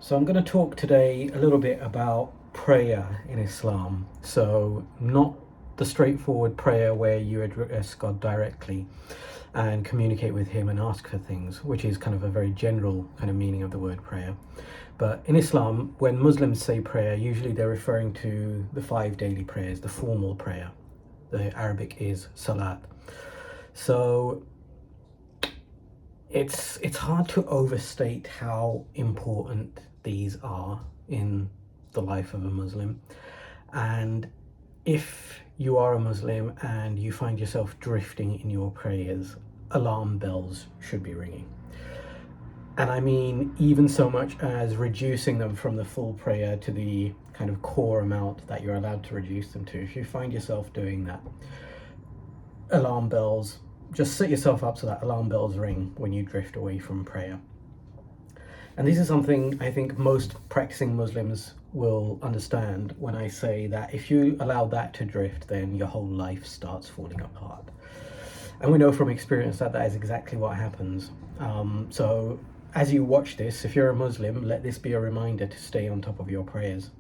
So I'm going to talk today a little bit about prayer in Islam. So not the straightforward prayer where you address God directly and communicate with him and ask for things, which is kind of a very general kind of meaning of the word prayer. But in Islam, when Muslims say prayer, usually they're referring to the 5 daily prayers, the formal prayer. The Arabic is salat. So it's hard to overstate how important these are in the life of a Muslim. And if you are a Muslim and you find yourself drifting in your prayers, alarm bells should be ringing. And I mean, even so much as reducing them from the full prayer to the kind of core amount that you're allowed to reduce them to. If you find yourself doing that, alarm bells, just set yourself up so that alarm bells ring when you drift away from prayer. And this is something I think most practicing Muslims will understand when I say that if you allow that to drift, then your whole life starts falling apart. And we know from experience that that is exactly what happens. So as you watch this, if you're a Muslim, let this be a reminder to stay on top of your prayers.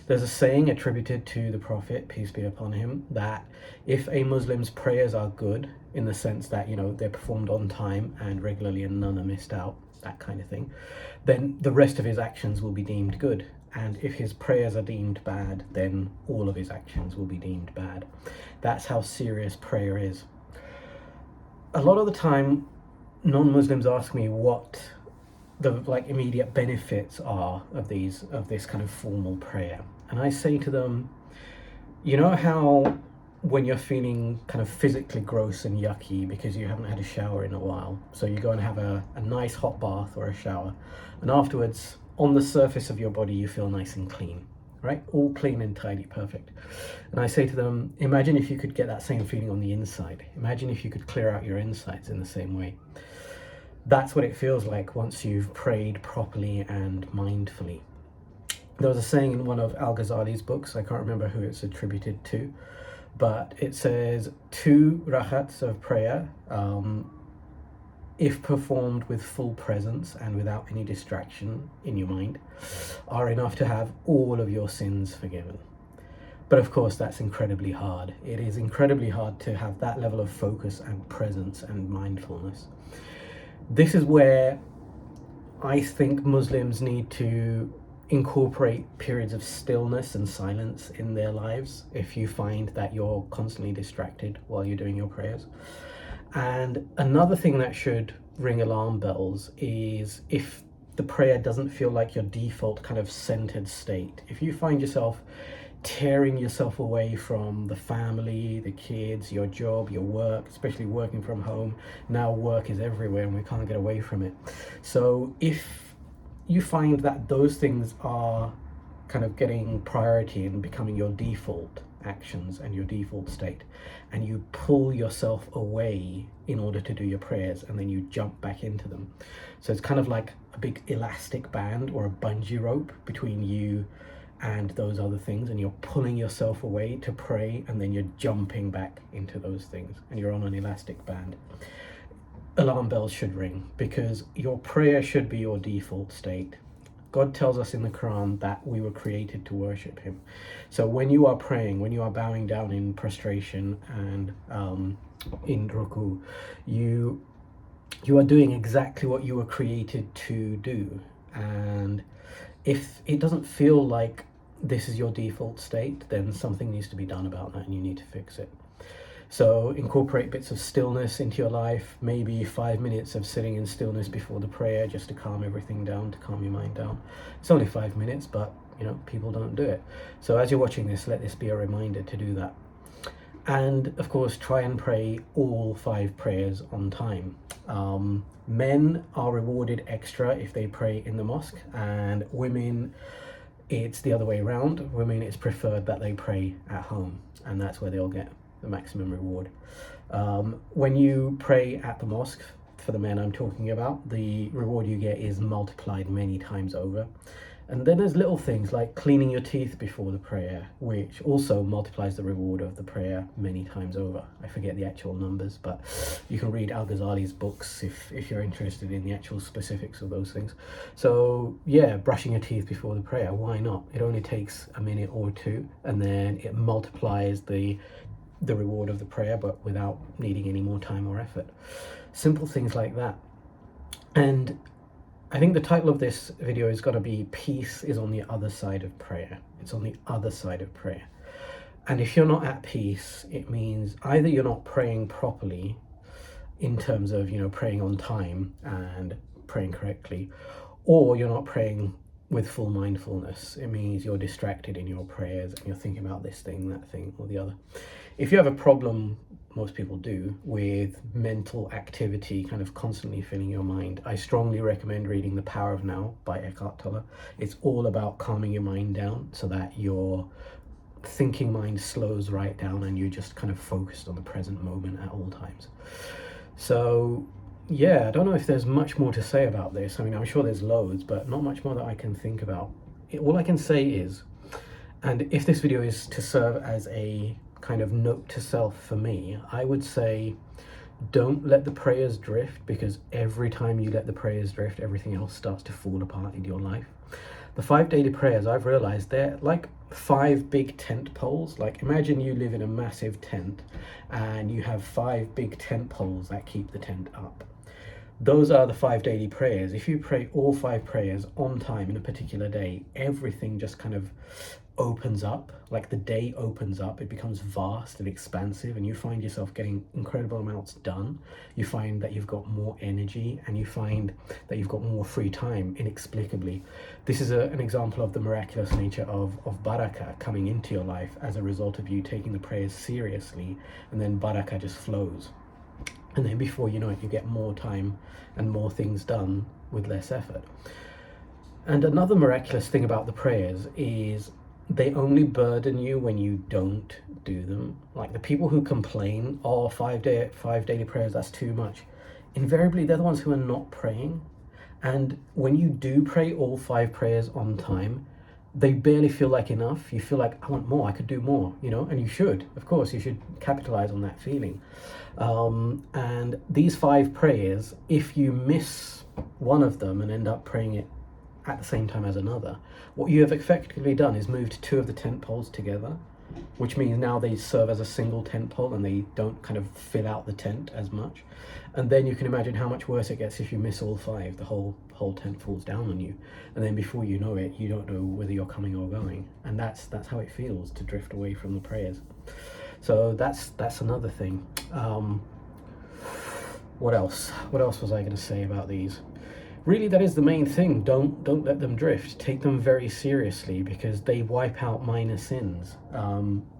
There's a saying attributed to the Prophet, peace be upon him, that if a Muslim's prayers are good, in the sense that, they're performed on time and regularly and none are missed out, that kind of thing, then the rest of his actions will be deemed good. And if his prayers are deemed bad, then all of his actions will be deemed bad. That's how serious prayer is. A lot of the time, non-Muslims ask me what the immediate benefits are of this kind of formal prayer, and I say to them, you know how when you're feeling kind of physically gross and yucky because you haven't had a shower in a while, so you go and have a nice hot bath or a shower, and afterwards on the surface of your body you feel nice and clean, right? All clean and tidy, perfect. And I say to them, imagine if you could get that same feeling on the inside. Imagine if you could clear out your insides in the same way. That's what it feels like once you've prayed properly and mindfully. There was a saying in one of Al-Ghazali's books, I can't remember who it's attributed to, but it says 2 rakats of prayer, if performed with full presence and without any distraction in your mind, are enough to have all of your sins forgiven. But of course, that's incredibly hard. It is incredibly hard to have that level of focus and presence and mindfulness. This is where I think Muslims need to incorporate periods of stillness and silence in their lives if you find that you're constantly distracted while you're doing your prayers. And another thing that should ring alarm bells is if the prayer doesn't feel like your default kind of centered state. If you find yourself tearing yourself away from the family, the kids, your job, your work, especially working from home. Now work is everywhere and we can't get away from it. So if you find that those things are kind of getting priority and becoming your default actions and your default state, and you pull yourself away in order to do your prayers and then you jump back into them. So it's kind of like a big elastic band or a bungee rope between you and those other things, and you're pulling yourself away to pray and then you're jumping back into those things and you're on an elastic band. Alarm bells should ring because your prayer should be your default state. God tells us in the Quran that we were created to worship him. So when you are praying, when you are bowing down in prostration and in ruku, you are doing exactly what you were created to do. And if it doesn't feel like this is your default state, then something needs to be done about that and you need to fix it. So incorporate bits of stillness into your life, maybe 5 minutes of sitting in stillness before the prayer just to calm everything down, to calm your mind down. It's only 5 minutes, but people don't do it. So as you're watching this, let this be a reminder to do that. And of course, try and pray all 5 prayers on time. Men are rewarded extra if they pray in the mosque, and women, it's the other way around. Women, it's preferred that they pray at home, and that's where they'll get the maximum reward. When you pray at the mosque, for the men I'm talking about, the reward you get is multiplied many times over. And then there's little things like cleaning your teeth before the prayer, which also multiplies the reward of the prayer many times over. I forget the actual numbers, but you can read Al-Ghazali's books if you're interested in the actual specifics of those things. So yeah, brushing your teeth before the prayer, why not? It only takes a minute or two, and then it multiplies the reward of the prayer, but without needing any more time or effort. Simple things like that. And I think the title of this video is going to be Peace is on the other side of prayer. It's on the other side of prayer. And if you're not at peace, it means either you're not praying properly in terms of, praying on time and praying correctly, or you're not praying with full mindfulness. It means you're distracted in your prayers and you're thinking about this thing, that thing, or the other. If you have a problem, most people do, with mental activity kind of constantly filling your mind, I strongly recommend reading The Power of Now by Eckhart Tolle. It's all about calming your mind down so that your thinking mind slows right down and you're just kind of focused on the present moment at all times. So yeah, I don't know if there's much more to say about this. I mean, I'm sure there's loads, but not much more that I can think about. All I can say is, and if this video is to serve as a kind of note to self for me, I would say don't let the prayers drift, because every time you let the prayers drift, everything else starts to fall apart in your life. The 5 daily prayers, I've realized they're like 5 big tent poles. Like imagine you live in a massive tent and you have 5 big tent poles that keep the tent up. Those are the 5 daily prayers. If you pray all 5 prayers on time in a particular day, everything just kind of opens up, like the day opens up, it becomes vast and expansive, and you find yourself getting incredible amounts done. You find that you've got more energy, and you find that you've got more free time inexplicably. This is an example of the miraculous nature of barakah coming into your life as a result of you taking the prayers seriously, and then barakah just flows. And then before you know it, you get more time and more things done with less effort. And another miraculous thing about the prayers is they only burden you when you don't do them. Like the people who complain, oh, 5 daily prayers, that's too much. Invariably, they're the ones who are not praying. And when you do pray all 5 prayers on time, they barely feel like enough. You feel like, I want more, I could do more, and you should, of course, you should capitalize on that feeling. And these 5 prayers, if you miss one of them and end up praying it at the same time as another, what you have effectively done is moved 2 of the tent poles together, which means now they serve as a single tent pole and they don't kind of fill out the tent as much. And then you can imagine how much worse it gets if you miss all 5. The whole tent falls down on you, and then before you know it, you don't know whether you're coming or going. And that's how it feels to drift away from the prayers. So that's another thing. What else was I going to say about these? Really, that is the main thing. Don't let them drift. Take them very seriously, because they wipe out minor sins.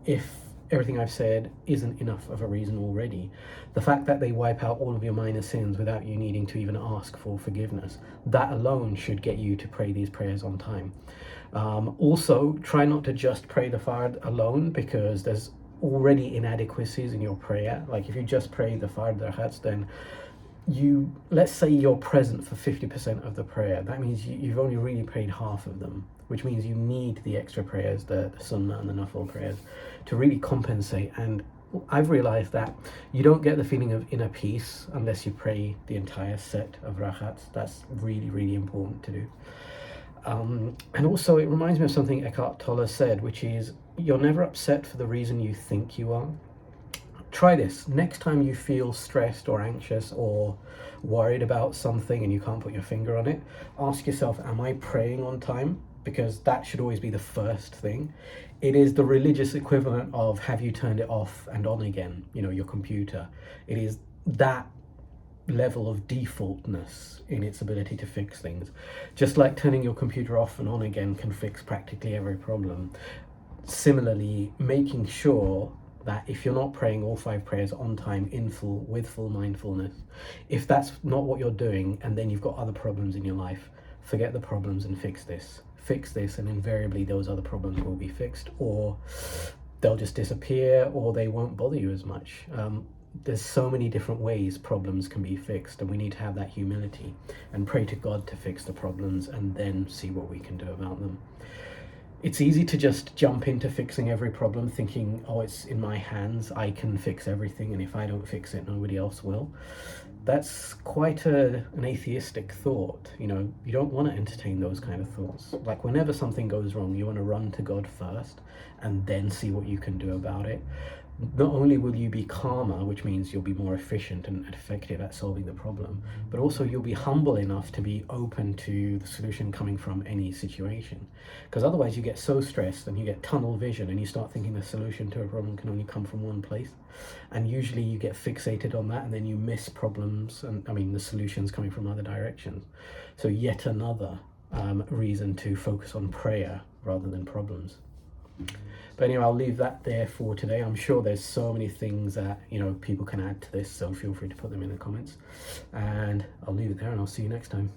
If everything I've said isn't enough of a reason already, the fact that they wipe out all of your minor sins without you needing to even ask for forgiveness, that alone should get you to pray these prayers on time. Also, try not to just pray the Fard alone, because there's already inadequacies in your prayer. Like if you just pray the Fard Darhats, then let's say you're present for 50% of the prayer. That means you've only really prayed half of them, which means you need the extra prayers, the sunnah and the nafil prayers, to really compensate. And I've realized that you don't get the feeling of inner peace unless you pray the entire set of rakats. That's really, really important to do. And also, it reminds me of something Eckhart Tolle said, which is, you're never upset for the reason you think you are. Try this. Next time you feel stressed or anxious or worried about something and you can't put your finger on it, ask yourself, am I praying on time? Because that should always be the first thing. It is the religious equivalent of, have you turned it off and on again, your computer. It is that level of defaultness in its ability to fix things. Just like turning your computer off and on again can fix practically every problem. Similarly, making sure that if you're not praying all 5 prayers on time, in full, with full mindfulness, if that's not what you're doing, and then you've got other problems in your life, forget the problems and fix this. Fix this, and invariably those other problems will be fixed, or they'll just disappear, or they won't bother you as much. there's so many different ways problems can be fixed, and we need to have that humility and pray to God to fix the problems and then see what we can do about them. It's easy to just jump into fixing every problem thinking, oh, it's in my hands, I can fix everything, and if I don't fix it, nobody else will. That's quite an atheistic thought. You know, you don't want to entertain those kind of thoughts. Like, whenever something goes wrong, you want to run to God first and then see what you can do about it. Not only will you be calmer, which means you'll be more efficient and effective at solving the problem, but also you'll be humble enough to be open to the solution coming from any situation. Because otherwise you get so stressed and you get tunnel vision and you start thinking the solution to a problem can only come from one place. And usually you get fixated on that and then you miss problems and, the solutions coming from other directions. So yet another reason to focus on prayer rather than problems. But anyway, I'll leave that there for today. I'm sure there's so many things that, people can add to this, so feel free to put them in the comments. And I'll leave it there and I'll see you next time.